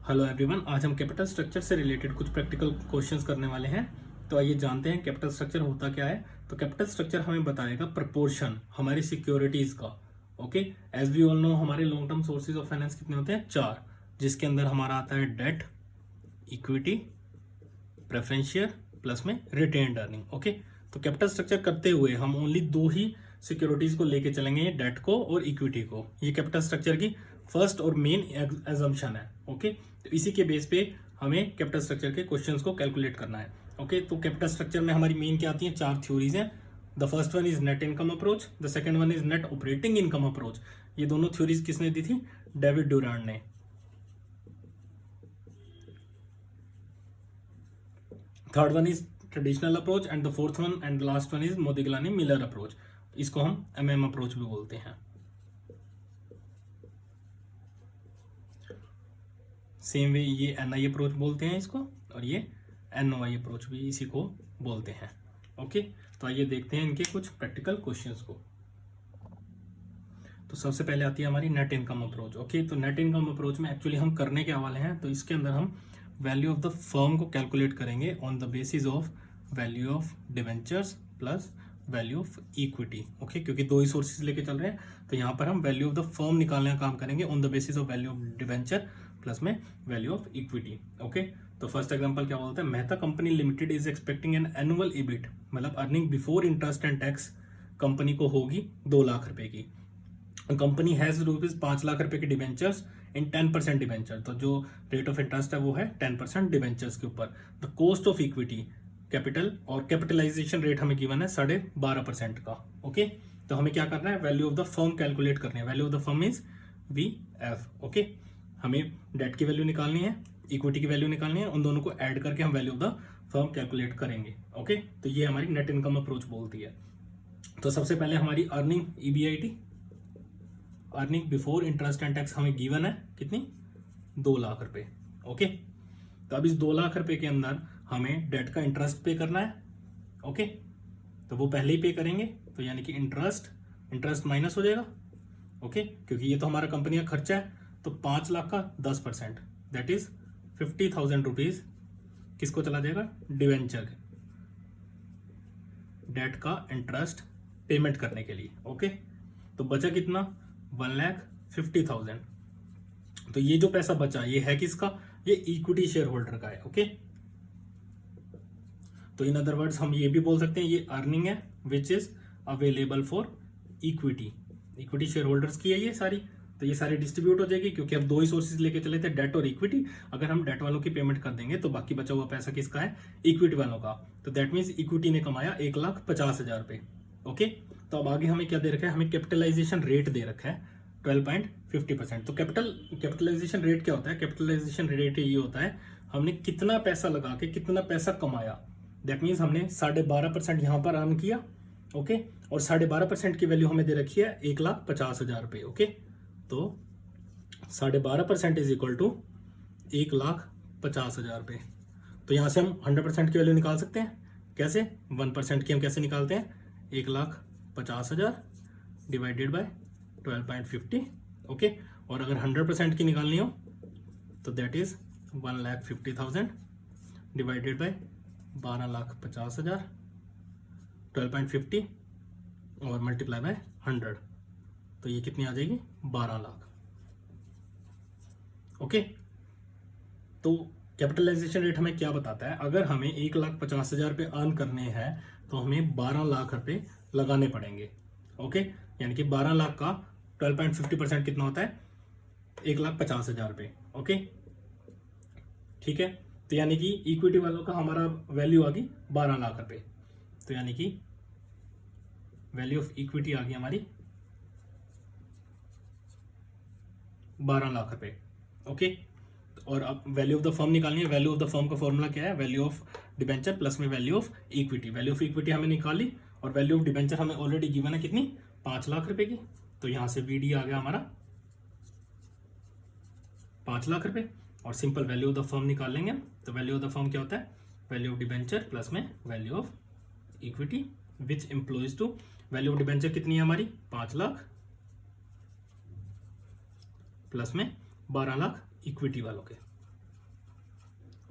Hello everyone, आज हम capital structure से रिलेटेड कुछ प्रैक्टिकल क्वेश्चंस करने वाले हैं। तो आइए जानते हैं कैपिटल स्ट्रक्चर होता क्या है। तो कैपिटल स्ट्रक्चर हमें बताएगा प्रपोर्शन हमारी सिक्योरिटीज का। Okay, as we all know हमारे long term sources of finance कितने होते हैं? 4, जिसके अंदर हमारा आता है डेट, इक्विटी, प्रेफरेंशियल प्लस में रिटेन्ड अर्निंग। ओके, तो कैपिटल स्ट्रक्चर करते हुए हम ओनली 2 ही सिक्योरिटीज को लेके चलेंगे, डेट को और इक्विटी को। ये कैपिटल स्ट्रक्चर की फर्स्ट और मेन एजम्पशन है। ओके, तो इसी के बेस पे हमें कैपिटल स्ट्रक्चर के क्वेश्चंस को कैलकुलेट करना है। ओके, तो कैपिटल स्ट्रक्चर में हमारी मेन क्या आती है? 4 थ्योरीज हैं। The first one is net income approach, the second one is net operating income approach. ये दोनों थ्योरीज किसने दी थी? डेविड ड्यूरांड ने। Third one is traditional approach and the fourth one and the last one is Modigliani Miller approach. इसको हम MM approach भी बोलते हैं। सेम वे ये एनआई अप्रोच बोलते हैं इसको, और ये एनओआई अप्रोच भी इसी को बोलते हैं। ओके, तो आइए देखते हैं इनके कुछ प्रैक्टिकल क्वेश्चंस को। तो सबसे पहले आती है हमारी नेट इनकम अप्रोच। ओके, तो नेट इनकम अप्रोच में एक्चुअली हम करने के वाले हैं, तो इसके अंदर हम वैल्यू ऑफ द फर्म को कैलकुलेट करेंगे on the basis of value of debentures plus value of equity. Okay, क्योंकि 2 ही सोर्सेज लेके चल रहे हैं, तो यहाँ पर हम वैल्यू ऑफ द फर्म निकालने का काम करेंगे on the basis of value of debenture plus में वैल्यू ऑफ इक्विटी। ओके, तो फर्स्ट एग्जांपल क्या बोलते हैं? Mehta company limited is expecting an annual EBIT, मतलब earning before interest and tax company को होगी 2 लाख रुपए की। कंपनी हैज रुपीज 5 लाख रुपए के डिवेंचर्स इन 10% डिवेंचर, तो जो रेट ऑफ इंटरेस्ट है वो है 10% डिवेंचर्स के ऊपर। The cost of equity capital और कैपिटलाइजेशन रेट हमें गिवन है 12.5% का। ओके, तो हमें क्या करना है? Value of the firm calculate करनी है। Value of the firm is VF। Okay, हमें डेट की वैल्यू निकालनी है, इक्विटी की वैल्यू निकालनी है, उन दोनों को ऐड करके हम value of the firm calculate करेंगे। ओके, तो ये हमारी नेट इनकम अप्रोच बोलती है। तो सबसे पहले हमारी earning EBIT, earning before interest and tax हमें गिवन है कितनी? 2 लाख रुपए। ओके, तो अब इस 2 लाख रुपए के अंदर हमें डेट का इंटरेस्ट पे करना है। ओके, तो वो पहले ही पे करेंगे, तो यानी कि इंटरेस्ट माइनस हो जाएगा। ओके, क्योंकि ये तो हमारा कंपनी का खर्चा है, तो 5 लाख का 10% दैट इज 50,000 रुपीज किसको चला जाएगा? डिवेंचर डेट का इंटरेस्ट पेमेंट करने के लिए। ओके, तो बचा कितना? 1,50,000। तो ये जो पैसा बचा ये है किसका? ये इक्विटी शेयर होल्डर का है। ओके, तो इन अदर वर्ड्स हम ये भी बोल सकते हैं ये अर्निंग है which is available for equity share holders की है ये सारी। तो ये सारी डिस्ट्रीब्यूट हो जाएगी, क्योंकि हम 2 ही सोर्सेज लेके चले थे, डेट और इक्विटी। अगर हम डेट वालों की पेमेंट कर देंगे तो बाकी बचा हुआ पैसा किसका है? इक्विटी वालों का। तो दैट मीन्स इक्विटी ने कमाया 1,50,000 रुपए। ओके, तो अब आगे हमें क्या दे रखा है? हमें कैपिटलाइजेशन रेट दे रखा है 12.50%। तो कैपिटलाइजेशन रेट क्या होता है? कैपिटलाइजेशन रेट ये होता है हमने कितना पैसा लगा के कितना पैसा कमाया। दैट मीन्स हमने 12.5% यहाँ पर अर्न किया। ओके, और 12.5% की वैल्यू हमें दे रखी है 1,50,000 रुपए। ओके, तो 12.5% इज इक्वल टू 1,50,000 रुपए। तो यहां से हम 100% की वैल्यू निकाल सकते हैं। कैसे? 1% की हम कैसे निकालते हैं? 1,50,000 डिवाइडेड बाय 12.50। ओके, और अगर 100% की निकालनी हो तो दैट इज 1,50,000 डिवाइडेड बाय 12,50,000 12.50 और मल्टीप्लाई बाय 100, तो ये कितनी आ जाएगी? 12 लाख। ओके, तो कैपिटलाइजेशन रेट हमें क्या बताता है? अगर हमें 1,50,000 रुपये अर्न करने हैं तो हमें 12 लाख रुपए लगाने पड़ेंगे। ओके, यानी कि 12 लाख का 12.50% कितना होता है? 1,50,000 रुपये। ओके, ठीक है, तो यानी कि इक्विटी वालों का हमारा वैल्यू आ गई 12 लाख रुपए। तो यानी कि वैल्यू ऑफ इक्विटी आ गई हमारी 12 लाख रुपए। ओके, और अब वैल्यू ऑफ द फर्म निकालनी है। वैल्यू ऑफ द फर्म का फॉर्मूला क्या है? वैल्यू ऑफ डिबेंचर प्लस में value of equity. Value of equity हमें निकाली और वैल्यू ऑफ डिबेंचर हमें ऑलरेडी गिवन है कितनी? 5 लाख रुपए की। तो यहां से VD आ गया हमारा 5 लाख रुपए, और simple value of the firm निकाल लेंगे। तो वैल्यू ऑफ द फर्म क्या होता है? वैल्यू ऑफ डिबेंचर प्लस में value of equity which employs to, value of debenture कितनी है हमारी? 5 लाख प्लस में 12 लाख इक्विटी वालों के।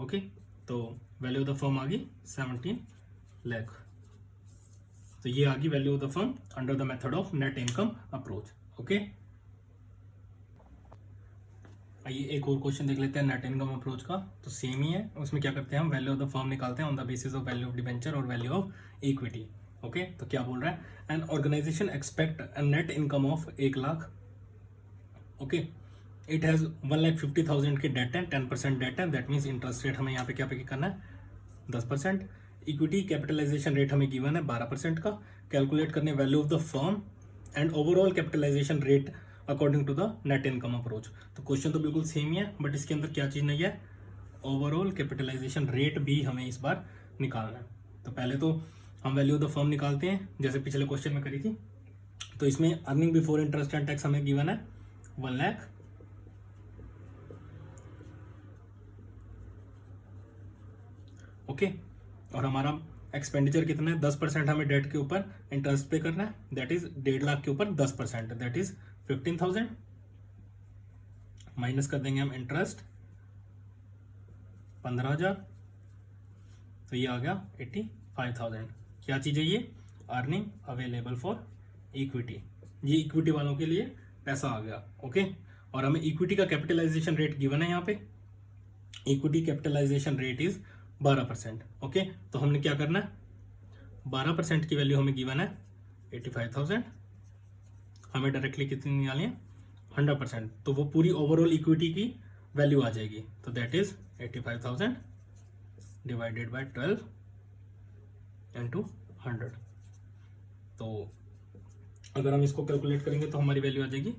ओके, तो वैल्यू ऑफ द फर्म आ गई 17 लाख। तो ये आ गई value of the firm under the method of net income approach. Okay, आइए एक और क्वेश्चन देख लेते हैं नेट इनकम अप्रोच का। तो सेम ही है, उसमें क्या करते हैं हम वैल्यू ऑफ द फर्म निकालते हैं on the basis of value of debenture और वैल्यू ऑफ इक्विटी। ओके, तो क्या बोल रहा है, an organisation expect a net income of 1 lakh. Okay, it has 1,50,000 की डेट है, 10% डेट है, दैट मीन्स इंटरेस्ट रेट हमें यहाँ पे क्या पे करना है 10%। इक्विटी कैपिटलाइजेशन रेट हमें गिवन है 12% का। कैलकुलेट करने value of the firm and overall capitalisation rate according to the net income approach. तो क्वेश्चन तो बिल्कुल सेम ही है, बट इसके अंदर क्या चीज़ नहीं है, ओवरऑल कैपिटलाइजेशन रेट भी हमें इस बार निकालना है। तो पहले तो हम वैल्यू ऑफ द फर्म निकालते हैं जैसे पिछले क्वेश्चन में करी थी। तो इसमें earning before interest and tax हमें गिवन है 1 लाख। ओके, और हमारा एक्सपेंडिचर कितना है 10% हमें डेट के ऊपर इंटरेस्ट पे करना है, दैट इज 1.5 लाख के ऊपर 10%, दैट इज 15,000। माइनस कर देंगे हम इंटरेस्ट 15,000, तो ये आ गया 85,000। क्या चीज़ है ये, अर्निंग अवेलेबल फॉर इक्विटी, ये इक्विटी वालों के लिए पैसा आ गया। ओके, और हमें इक्विटी का कैपिटलाइजेशन रेट गिवन है यहाँ पे, equity capitalisation rate is 12%। Okay, तो हमने क्या करना है 12% की वैल्यू हमें गिवन है 85,000, हमें डायरेक्टली कितनी निकालनी है 100%, तो वो पूरी ओवरऑल इक्विटी की वैल्यू आ जाएगी। तो that is 85,000 divided by 12 into 100। तो अगर हम इसको कैलकुलेट करेंगे तो हमारी वैल्यू आ जाएगी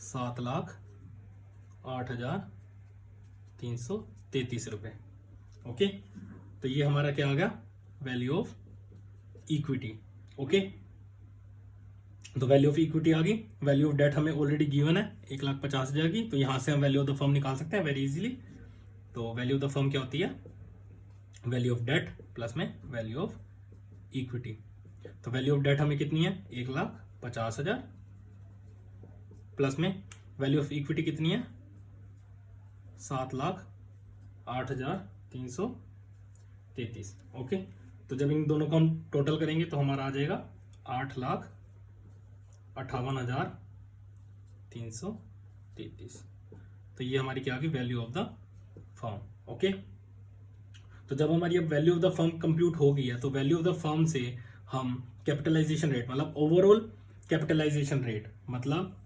7,08,333 रुपये। ओके, तो ये हमारा क्या आ गया वैल्यू ऑफ इक्विटी। ओके, तो वैल्यू ऑफ इक्विटी आ गई। वैल्यू ऑफ डेट हमें ऑलरेडी गिवन है 1,50,000 की, तो यहां से हम वैल्यू ऑफ द फर्म निकाल सकते हैं वेरी इजीली। तो वैल्यू ऑफ द फर्म क्या होती है, वैल्यू ऑफ डेट प्लस में वैल्यू ऑफ इक्विटी। तो वैल्यू ऑफ डेट हमें कितनी है 1,50,000 प्लस में वैल्यू ऑफ इक्विटी कितनी है 7,08,333। ओके, तो जब इन दोनों को हम टोटल करेंगे तो हमारा आ जाएगा 8,58,333। तो ये हमारी क्या आ गई value of the firm. Okay, तो जब हमारी अब value of the firm compute हो गई है तो वैल्यू ऑफ द फर्म से हम कैपिटलाइजेशन रेट मतलब ओवरऑल कैपिटलाइजेशन रेट मतलब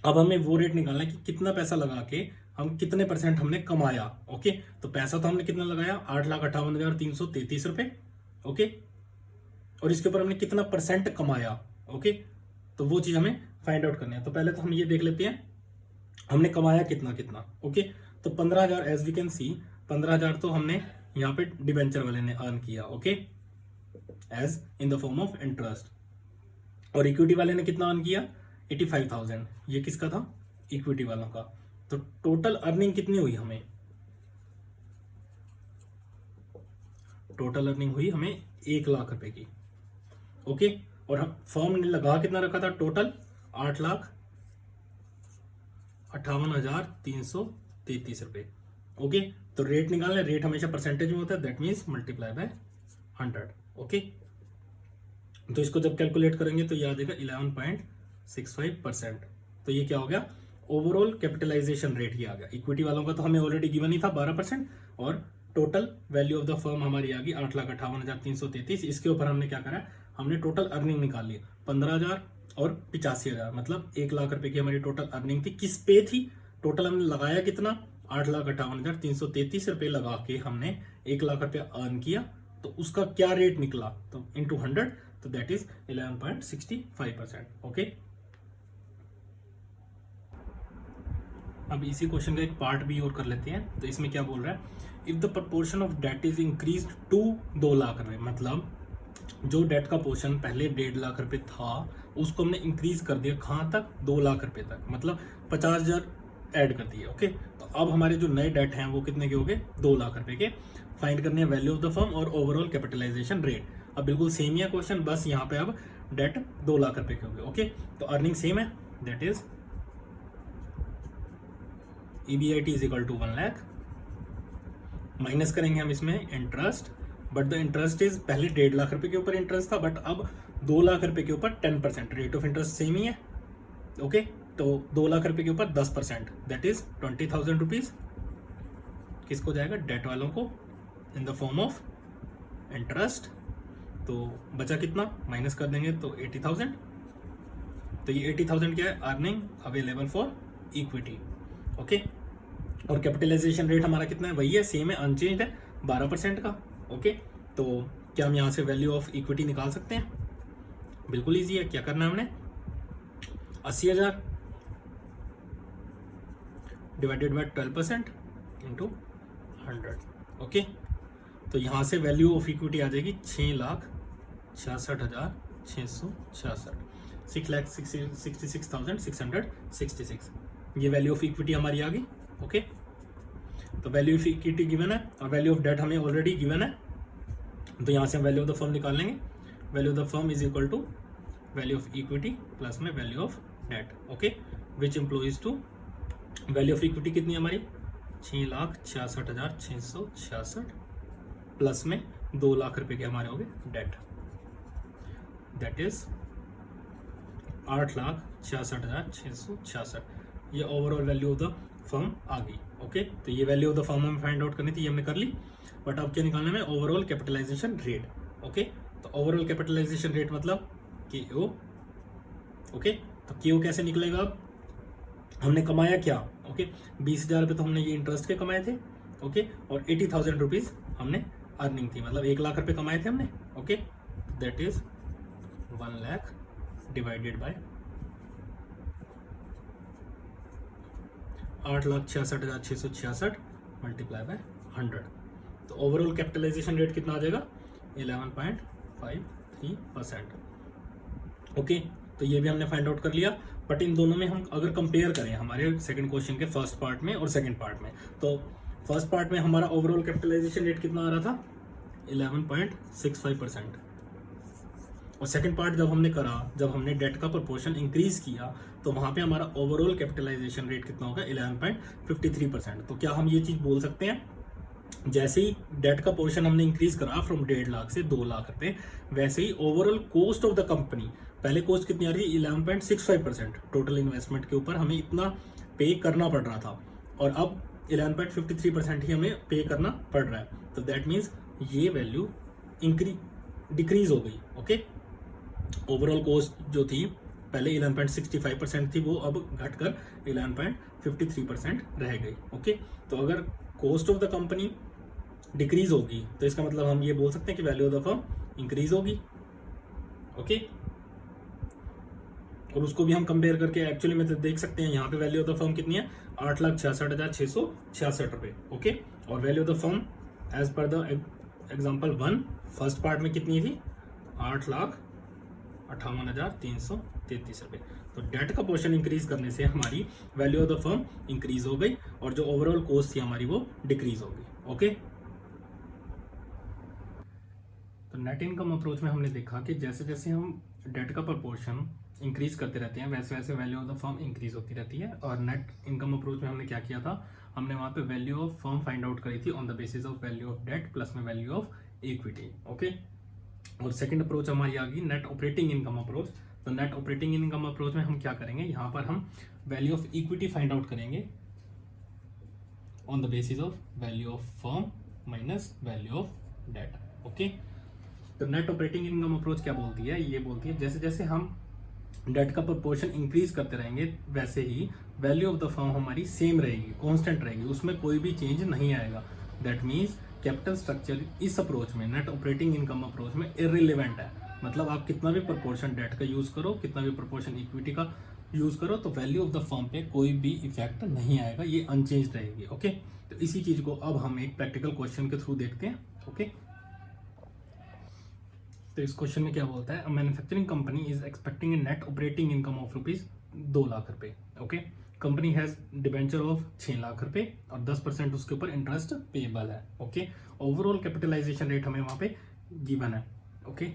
अब हमें वो रेट निकालना है कि कितना पैसा लगा के हम कितने % हमने कमाया। ओके, तो पैसा तो हमने कितना लगाया 8,58,333 रुपए। ओके, और इसके ऊपर हमने कितना % कमाया। ओके, तो वो चीज हमें फाइंड आउट करनी है। तो पहले तो हम ये देख लेते हैं हमने कमाया कितना कितना। ओके, तो 15,000 एज वी कैन सी 15,000 तो हमने यहाँ पे डिबेंचर वाले ने अर्न किया। Okay, as in the form of interest, और इक्विटी वाले ने कितना अर्न किया 85,000, ये किसका था इक्विटी वालों का। तो टोटल अर्निंग कितनी हुई हमें, टोटल अर्निंग हुई हमें 1 लाख रुपए की। ओके, और हम फर्म ने लगा कितना रखा था टोटल 8,58,333 रुपए। ओके, तो रेट निकालना, रेट हमेशा परसेंटेज में होता है, that means multiply by 100। Okay, तो इसको जब कैलकुलेट करेंगे तो ये आ जाएगा 11.65%। तो ये क्या हो गया ओवरऑल कैपिटलाइजेशन रेट ही आ गया। इक्विटी वालों का तो हमें ऑलरेडी गिवन ही था 12%, और total value of the firm हमारी आ गई 8,58,333। इसके ऊपर हमने क्या करा, हमने टोटल अर्निंग निकाल ली 15,000 और 85,000, मतलब 1 लाख रुपए की हमारी टोटल अर्निंग थी। किस पे थी, टोटल हमने लगाया कितना 8,58,333 रुपए लगा के हमने 1 लाख रुपया अर्न किया। तो उसका क्या रेट निकला, तो इंटू 100, तो दैट इज 11.65%। ओके, अब इसी क्वेश्चन का एक पार्ट भी और कर लेते हैं। तो इसमें क्या बोल रहा है, if the proportion of debt is increase to 2 lakh रुपए, मतलब जो डेट का पोर्शन पहले 1.5 लाख रुपए था उसको हमने इंक्रीज कर दिया कहाँ तक 2 लाख रुपए तक, मतलब 50,000 ऐड कर दिए। ओके, तो अब हमारे जो नए डेट हैं वो कितने के हो गए 2 लाख रुपए के। फाइंड करने हैं वैल्यू ऑफ द फर्म और ओवरऑल कैपिटलाइजेशन रेट। अब बिल्कुल सेम ही है क्वेश्चन, बस यहाँ पे अब डेट 2 लाख रुपए के हो गए। ओके, तो अर्निंग सेम है, that is EBIT is equal to 1 lakh, minus करेंगे हम इसमें interest, but the interest is पहले 1.5 लाख रुपए के ऊपर इंटरेस्ट था, बट अब 2 लाख रुपए के ऊपर 10%, रेट ऑफ इंटरेस्ट सेम ही है। ओके, तो 2 लाख रुपए के ऊपर 10%, दैट इज 20,000 रुपीज किसको जाएगा, डेट वालों को, इन द फॉर्म ऑफ इंटरेस्ट। तो बचा कितना, माइनस कर देंगे तो 80,000। तो ये 80,000 क्या है, earning available for equity. Okay, और कैपिटलाइजेशन रेट हमारा कितना है, वही है, सेम है, अनचेंज्ड है, 12% का। ओके, तो क्या हम यहाँ से वैल्यू ऑफ इक्विटी निकाल सकते हैं, बिल्कुल ईजी है। क्या करना है हमने, 80,000 डिवाइडेड बाय 12% इंटू 100। ओके, तो यहाँ से वैल्यू ऑफ इक्विटी आ जाएगी 6,66,666, 6,66,666। ये वैल्यू ऑफ इक्विटी हमारी आ गई। ओके, तो वैल्यू ऑफ इक्विटी गिवन है और वैल्यू ऑफ डेट हमें ऑलरेडी गिवन है, तो यहाँ से हम वैल्यू ऑफ द फर्म निकाल लेंगे। Value of the firm is equal to value of equity plus में value of debt. Okay, which implies to value of equity कितनी है हमारी, 6,66,666 प्लस में 2 लाख रुपए के हमारे हो गए डेट, दैट इज 8,66,666। ये overall value of the firm आ गई। ओके, तो ये वैल्यू ऑफ द फर्म हमें फाइंड आउट करनी थी, ये हमने कर ली, बट अब क्या निकालना है, ओवरऑल कैपिटलाइजेशन रेट। ओके, तो ओवरऑल कैपिटलाइजेशन रेट मतलब KO। ओके, तो KO कैसे निकलेगा, अब हमने कमाया क्या, ओके 20,000 रुपये तो हमने ये इंटरेस्ट के कमाए थे। ओके, और 80,000 रुपीज हमने अर्निंग थी, मतलब 1 लाख रुपए कमाए थे हमने। Okay, that is 1 lakh divided by 8,66,666 multiply by 100। तो ओवरऑल कैपिटलाइजेशन रेट कितना आ जाएगा, 11.53%। ओके, तो ये भी हमने फाइंड आउट कर लिया, बट इन दोनों में हम अगर कंपेयर करें हमारे सेकंड क्वेश्चन के फर्स्ट पार्ट में और सेकंड पार्ट में, तो फर्स्ट पार्ट में हमारा ओवरऑल कैपिटलाइजेशन रेट कितना आ रहा था, 11.65%, और सेकंड पार्ट जब हमने करा, जब हमने डेट का प्रोपोर्शन इंक्रीज किया, तो वहां पे हमारा ओवरऑल कैपिटलाइजेशन रेट कितना होगा, 11.53%। तो क्या हम ये चीज बोल सकते हैं, जैसे ही डेट का पोर्शन हमने इंक्रीज करा फ्रॉम 1.5 लाख से 2 लाख रुपए, वैसे ही overall cost of the company, पहले कॉस्ट कितनी आ रही है, 11.65%, टोटल इन्वेस्टमेंट के ऊपर हमें इतना पे करना पड़ रहा था, और अब 11.53% ही हमें पे करना पड़ रहा है। तो दैट मीन्स ये वैल्यू डिक्रीज हो गई। ओके, ओवरऑल कॉस्ट जो थी पहले 11.65% थी, वो अब घटकर 11.53% रह गई। ओके, तो अगर cost of the company decrease होगी तो इसका मतलब हम ये बोल सकते हैं कि value of the firm increase होगी। ओके, और उसको भी हम कंपेयर करके एक्चुअली में तो देख सकते हैं, यहाँ पे वैल्यू ऑफ द फर्म कितनी है, 8,66,666 रुपए। ओके, और value of the firm as per the example 1 first part में कितनी थी, 8,58,333 रुपए। तो डेट का पोर्शन इंक्रीज करने से हमारी value of the firm increase हो गई, और जो ओवरऑल कॉस्ट थी हमारी वो डिक्रीज हो गई। ओके, तो नेट इनकम अप्रोच में हमने देखा कि जैसे जैसे हम डेट का प्रोपोर्शन इंक्रीज करते रहते हैं, वैसे वैसे value of the firm increase होती रहती है। और नेट इनकम अप्रोच में हमने क्या किया था, हमने वहाँ पे value of firm find out करी थी on the basis of value of debt plus में वैल्यू ऑफ इक्विटी। ओके, और सेकंड अप्रोच हमारी आ गई नेट ऑपरेटिंग इनकम अप्रोच। तो नेट ऑपरेटिंग इनकम अप्रोच में हम क्या करेंगे, यहाँ पर हम value of equity find out करेंगे on the basis of value of firm minus value of debt. Okay, तो नेट ऑपरेटिंग इनकम अप्रोच क्या बोलती है, ये बोलती है जैसे जैसे हम डेट का प्रोपोर्शन इंक्रीज करते रहेंगे, वैसे ही वैल्यू ऑफ द फर्म हमारी सेम रहेगी, कांस्टेंट रहेगी, उसमें कोई भी चेंज नहीं आएगा। दैट मीन्स कैपिटल स्ट्रक्चर इस अप्रोच में, नेट ऑपरेटिंग इनकम अप्रोच में इररिलेवेंट है। मतलब आप कितना भी प्रोपोर्शन डेट का यूज करो, कितना भी प्रोपोर्शन इक्विटी का यूज करो, तो वैल्यू ऑफ द फर्म पे कोई भी इफेक्ट नहीं आएगा, ये अनचेंज रहेगी। ओके, तो इसी चीज को अब हम एक प्रैक्टिकल क्वेश्चन के थ्रू देखते हैं। ओके, तो इस क्वेश्चन में क्या बोलता है, manufacturing company is expecting a net operating income of rupees 2 lakh रुपए। ओके, company has debenture of 6 lakh रुपए और 10% उसके ऊपर इंटरेस्ट पेएबल है। ओके, ओवरऑल कैपिटलाइजेशन रेट हमें वहां पे गिवन है। ओके,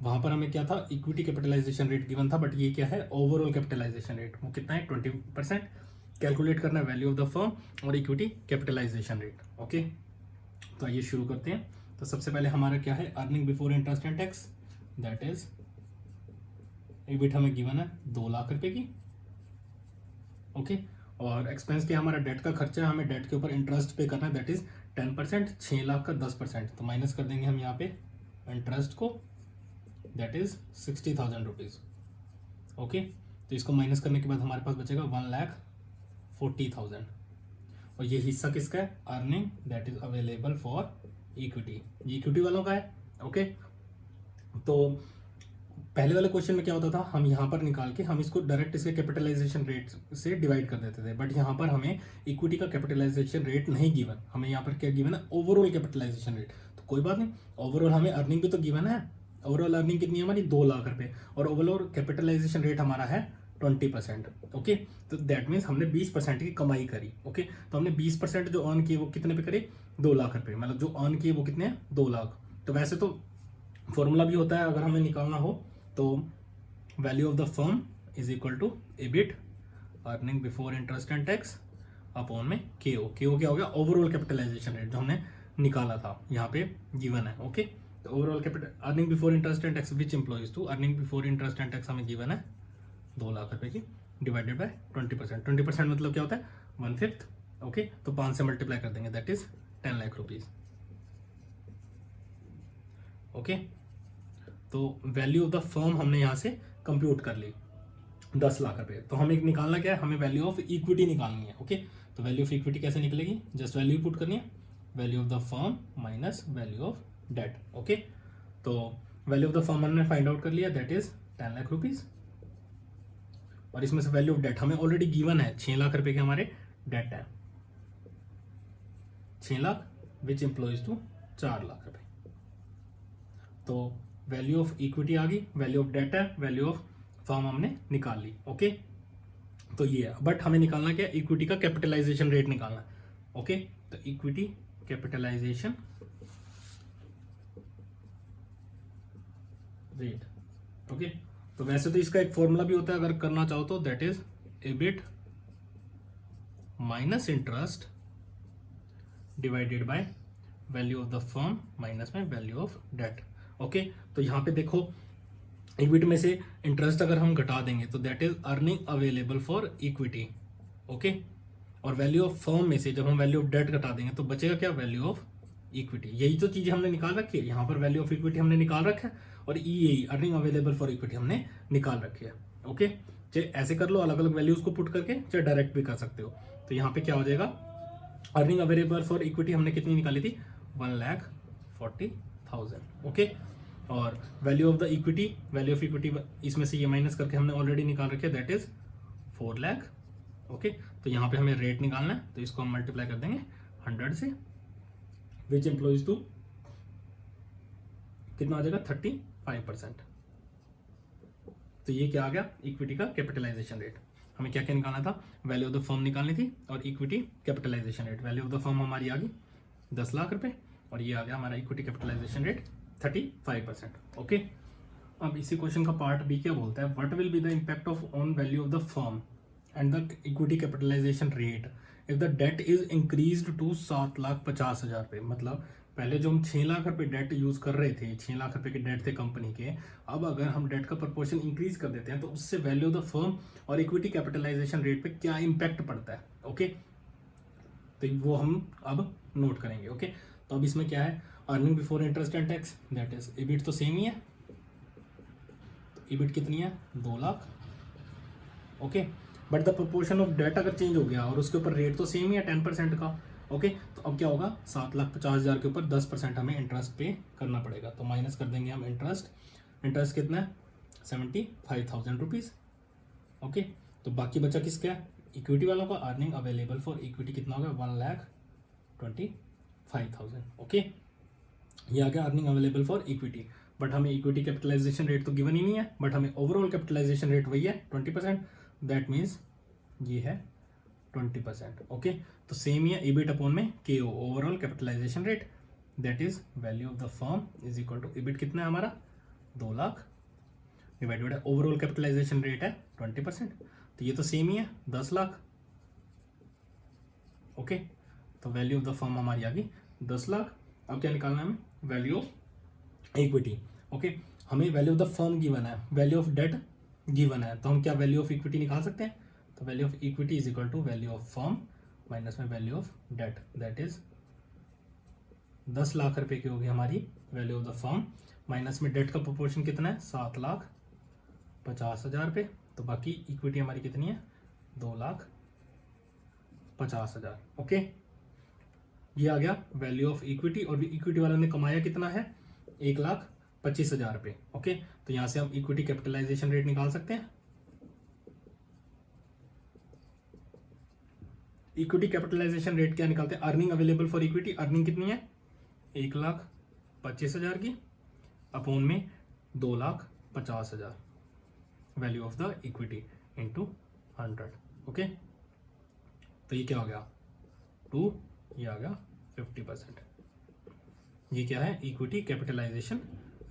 वहां पर हमें क्या था, इक्विटी कैपिटलाइजेशन रेट गिवन था, बट ये क्या है, ओवरऑल कैपिटलाइजेशन रेट वो कितना है, 20%। कैलकुलेट करना है वैल्यू ऑफ द फर्म और इक्विटी कैपिटलाइजेशन रेट। ओके, तो आइए शुरू करते हैं। तो सबसे पहले हमारा क्या है, earning before interest and tax, that is EBIT हमें गिवन है 2 लाख रुपए की। ओके, और एक्सपेंस क्या हमारा डेट का खर्चा है, हमें डेट के ऊपर इंटरेस्ट पे करना है, दैट इज 10%, 6 लाख का 10%, तो माइनस कर देंगे हम यहाँ पे इंटरेस्ट को, दैट इज 60,000 रुपीज। ओके, तो इसको माइनस करने के बाद हमारे पास बचेगा 1,40,000, और ये हिस्सा किसका है, earning that is available for equity, ये इक्विटी वालों का है। ओके, तो पहले वाले क्वेश्चन में क्या होता था, हम यहाँ पर निकाल के हम इसको डायरेक्ट इसके कैपिटलाइजेशन रेट से डिवाइड कर देते थे, बट यहाँ पर हमें इक्विटी का कैपिटलाइजेशन रेट नहीं गिवन, हमें यहाँ पर क्या गिवन है, ओवरऑल कैपिटलाइजेशन रेट। तो कोई बात नहीं, ओवरऑल हमें अर्निंग भी तो गिवन है, ओवरऑल अर्निंग कितनी है हमारी 2 लाख रुपए, और ओवरऑल कैपिटलाइजेशन रेट हमारा है 20%। ओके, तो दैट मीन्स हमने 20% की कमाई करी। ओके, तो हमने 20% जो अर्न किए वो कितने पे करे, 2 लाख रुपए, मतलब जो अर्न किए वो कितने हैं, 2 लाख। तो वैसे तो फॉर्मूला भी होता है अगर हमें निकालना हो, तो value of the firm is equal to EBIT earning before interest and tax upon में KO। KO क्या हो गया, ओवरऑल कैपिटलाइजेशन रेट जो हमने निकाला था, यहाँ पे गिवन है। ओके, तो overall capital earning before interest and tax which employs to earning before interest and tax हमें गिवन है 2 लाख रुपए की, डिवाइडेड बाय 20%। 20% मतलब क्या होता है, 1/5। ओके, तो 5 से मल्टीप्लाई कर देंगे, that is 10 lakh rupees. Okay, तो वैल्यू ऑफ द फर्म हमने यहाँ से कंप्यूट कर ली 10 लाख रुपए। तो हमें निकालना क्या है, हमें वैल्यू ऑफ इक्विटी निकालनी है। ओके, तो वैल्यू ऑफ इक्विटी कैसे निकलेगी, जस्ट वैल्यू पुट करनी है, value of the firm minus value of debt. Okay, तो वैल्यू ऑफ द फर्म हमने फाइंड आउट कर लिया, दैट इज 10 लाख रुपीज, और इसमें से वैल्यू ऑफ डेट हमें ऑलरेडी गिवन है, 6 लाख रुपए के हमारे डेट है, 6 लाख विच एम्प्लॉइज टू 4 लाख रुपए। तो वैल्यू ऑफ इक्विटी आ गई, वैल्यू ऑफ डेट है, वैल्यू ऑफ फर्म हमने निकाल ली। ओके, तो ये है, बट हमें निकालना क्या है, इक्विटी का कैपिटलाइजेशन रेट निकालना है। ओके, तो इक्विटी कैपिटलाइजेशन रेट। ओके, तो वैसे तो इसका एक फॉर्मूला भी होता है अगर करना चाहो तो, that is EBIT minus interest divided by value of the firm minus में वैल्यू ऑफ डेट। ओके, तो यहाँ पे देखो इक्विटी में से इंटरेस्ट अगर हम घटा देंगे तो that is earning available for equity. Okay, और वैल्यू ऑफ फर्म में से जब हम वैल्यू ऑफ डेट घटा देंगे तो बचेगा क्या, वैल्यू ऑफ इक्विटी। यही तो चीजें हमने निकाल रखी है, यहाँ पर वैल्यू ऑफ इक्विटी हमने निकाल रखा है, और EAE earning available for equity हमने निकाल रखी है। ओके, चाहे ऐसे कर लो अलग अलग वैल्यूज को पुट करके, चाहे डायरेक्ट भी कर सकते हो। तो यहाँ पे क्या हो जाएगा, अर्निंग अवेलेबल फॉर इक्विटी हमने कितनी निकाली थी, 1,40,000। ओके, और value of the equity, value of equity इसमें से ये माइनस करके हमने ऑलरेडी निकाल रखे, दैट इज 4 लाख। ओके, तो यहाँ पे हमें रेट निकालना है, तो इसको हम मल्टीप्लाई कर देंगे 100 से, विच एम्प्लॉइज टू कितना आ जाएगा, 35%। तो ये क्या आ गया, इक्विटी का कैपिटलाइजेशन रेट। हमें क्या क्या निकालना था, वैल्यू ऑफ द फर्म निकालनी थी और equity capitalisation rate. Value of the firm हमारी आ गई 10 लाख रुपए, और ये आ गया हमारा इक्विटी कैपिटलाइजेशन रेट 35%। ओके, अब इसी क्वेश्चन का पार्ट बी क्या बोलता है, what will be the impact of on value of the firm and the equity capitalisation rate if the debt is increased to 7,50,000 रुपए। मतलब पहले जो हम 6 लाख रुपए डेट यूज कर रहे थे, 6 लाख रुपए के डेट थे कंपनी के, अब अगर हम डेट का प्रपोर्शन इंक्रीज कर देते हैं तो उससे वैल्यू ऑफ द फर्म और इक्विटी कैपिटलाइजेशन रेट पे क्या इम्पैक्ट पड़ता है। ओके, तो वो हम अब नोट करेंगे। ओके, तो अब इसमें क्या है, earning before interest and tax, that is EBIT तो सेम ही है, तो EBIT कितनी है, 2 lakh. Okay, but the proportion of debt अगर चेंज हो गया और उसके ऊपर रेट तो सेम ही है 10% का। ओके, तो अब क्या होगा, 7,50,000 के ऊपर 10% हमें इंटरेस्ट पे करना पड़ेगा, तो माइनस कर देंगे हम इंटरेस्ट कितना है, 75,000 रुपीज़। ओके, तो बाकी बचा किसका, इक्विटी वालों का। अर्निंग अवेलेबल फॉर इक्विटी कितना होगा, 1,25,000। ओके, ये आ गया earning available for equity, but हमें इक्विटी कैपिटलाइजेशन रेट तो गिवन ही नहीं है, बट हमें ओवरऑल कैपिटलाइजेशन रेट वही है 20%, दैट मीन्स ये है 20%। ओके, तो सेम ही है EBIT अपॉन में KO, overall capitalisation rate, that is value of the firm is equal to EBIT कितना है हमारा, 2 lakh, divided overall capitalisation rate है 20%, तो ये तो सेम ही है 10 लाख। ओके, तो वैल्यू ऑफ द फर्म हमारी आ गई 10 लाख। अब क्या निकालना है हमें, वैल्यू ऑफ इक्विटी। ओके, हमें value of the firm given है, वैल्यू ऑफ डेट गिवन है, तो हम क्या वैल्यू ऑफ इक्विटी निकाल सकते हैं। तो value of equity is equal to value of firm minus में value of debt, that is 10 lakh रुपए की होगी हमारी value of the firm, minus में डेट का प्रोपोर्शन कितना है 7,50,000 रुपये, तो बाकी इक्विटी हमारी कितनी है 2,50,000। ओके, ये आ गया वैल्यू ऑफ इक्विटी, और इक्विटी वालों ने कमाया कितना है 1,25,000 रुपये। ओके, तो यहां से हम इक्विटी कैपिटलाइजेशन रेट निकाल सकते हैं। इक्विटी कैपिटलाइजेशन रेट क्या निकालते हैं, earning available for equity, earning कितनी है 1,25,000 की, अपॉन में 2,50,000 value of the equity into 100। Okay, तो ये क्या हो गया 2, ये आ गया 50%। ये क्या है इक्विटी कैपिटलाइजेशन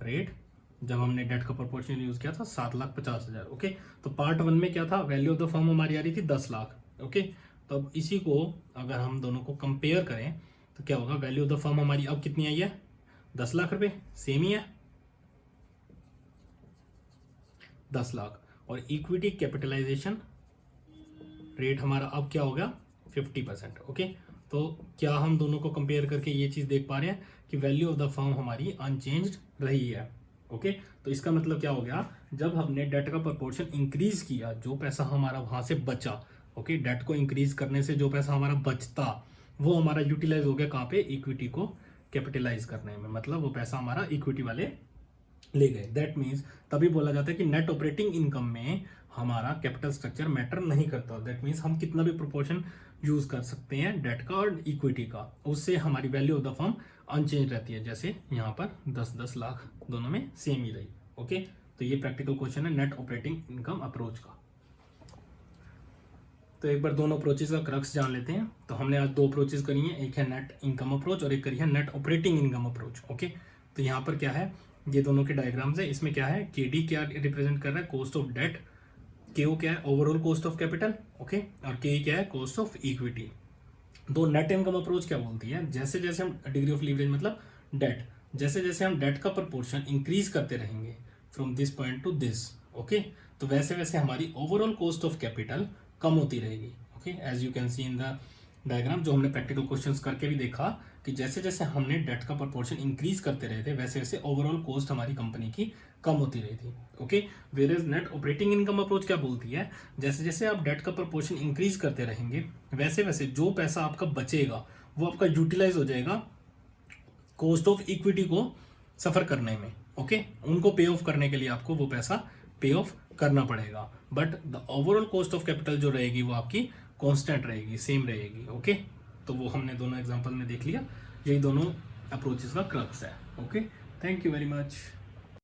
रेट, जब हमने डेट का प्रोपोर्शन यूज किया था 7,50,000। ओके, तो पार्ट 1 में क्या था, वैल्यू ऑफ द फर्म हमारी आ रही थी 10 लाख। ओके, तो अब इसी को अगर हम दोनों को कंपेयर करें तो क्या होगा, वैल्यू ऑफ द फर्म हमारी अब कितनी आई है 10 लाख रुपए, सेम ही है 10 लाख, और इक्विटी कैपिटलाइजेशन रेट हमारा अब क्या हो गया 50%। ओके, तो क्या हम दोनों को कंपेयर करके ये चीज देख पा रहे हैं कि वैल्यू ऑफ द फर्म हमारी अनचेंज्ड रही है। ओके, तो इसका मतलब क्या हो गया, जब हमने डेट का प्रोपोर्शन इंक्रीज किया, जो पैसा हमारा वहां से बचा, ओके, डेट को इंक्रीज करने से जो पैसा हमारा बचता वो हमारा यूटिलाइज हो गया कहाँ पे, इक्विटी को कैपिटलाइज करने में, मतलब वो पैसा हमारा इक्विटी वाले ले गए। दैट मीन्स तभी बोला जाता है कि नेट ऑपरेटिंग इनकम में हमारा कैपिटल स्ट्रक्चर मैटर नहीं करता। दैट मीन्स हम कितना भी प्रोपोर्शन यूज कर सकते हैं डेट का और इक्विटी का, उससे हमारी value of the firm unchanged रहती है, जैसे यहाँ पर 10-10 लाख दोनों में सेम ही रही। ओके, तो ये प्रैक्टिकल क्वेश्चन है नेट ऑपरेटिंग इनकम अप्रोच का। तो एक बार दोनों अप्रोचेस का क्रक्स जान लेते हैं। तो हमने आज 2 अप्रोचेस करी हैं, एक है नेट इनकम अप्रोच और एक करी है net operating income approach. Okay, तो यहाँ पर क्या है, ये दोनों के डायग्राम्स है। इसमें क्या है, केडी क्या रिप्रेजेंट कर रहा है, कॉस्ट ऑफ डेट, केओ क्या है overall cost of capital, okay, और के क्या है कॉस्ट ऑफ इक्विटी। दो नेट इनकम अप्रोच क्या बोलती है, जैसे जैसे हम डिग्री ऑफ लीवरेज मतलब डेट, जैसे जैसे हम डेट का प्रोपोर्शन इंक्रीज करते रहेंगे from this point to this, okay, तो वैसे वैसे हमारी ओवरऑल कॉस्ट ऑफ कैपिटल कम होती रहेगी। Okay, as you can see in the diagram, जो हमने प्रैक्टिकल क्वेश्चंस करके भी देखा कि जैसे जैसे हमने डेट का प्रोपोर्शन इंक्रीज करते रहे थे वैसे वैसे ओवरऑल कॉस्ट हमारी कंपनी की कम होती रही थी। Okay, where net operating income approach क्या बोलती है, जैसे जैसे आप डेट का प्रोपोर्शन इंक्रीज करते रहेंगे वैसे वैसे जो पैसा आपका बचेगा वो आपका यूटिलाइज हो जाएगा कॉस्ट ऑफ इक्विटी को सफर करने में। ओके, उनको पे ऑफ करने के लिए आपको वो पैसा पे ऑफ करना पड़ेगा, but the overall cost of capital जो रहेगी वो आपकी कांस्टेंट रहेगी, सेम रहेगी। ओके, तो वो हमने दोनों एग्जांपल में देख लिया, यही दोनों अप्रोचेस का क्रक्स है। Okay, thank you very much.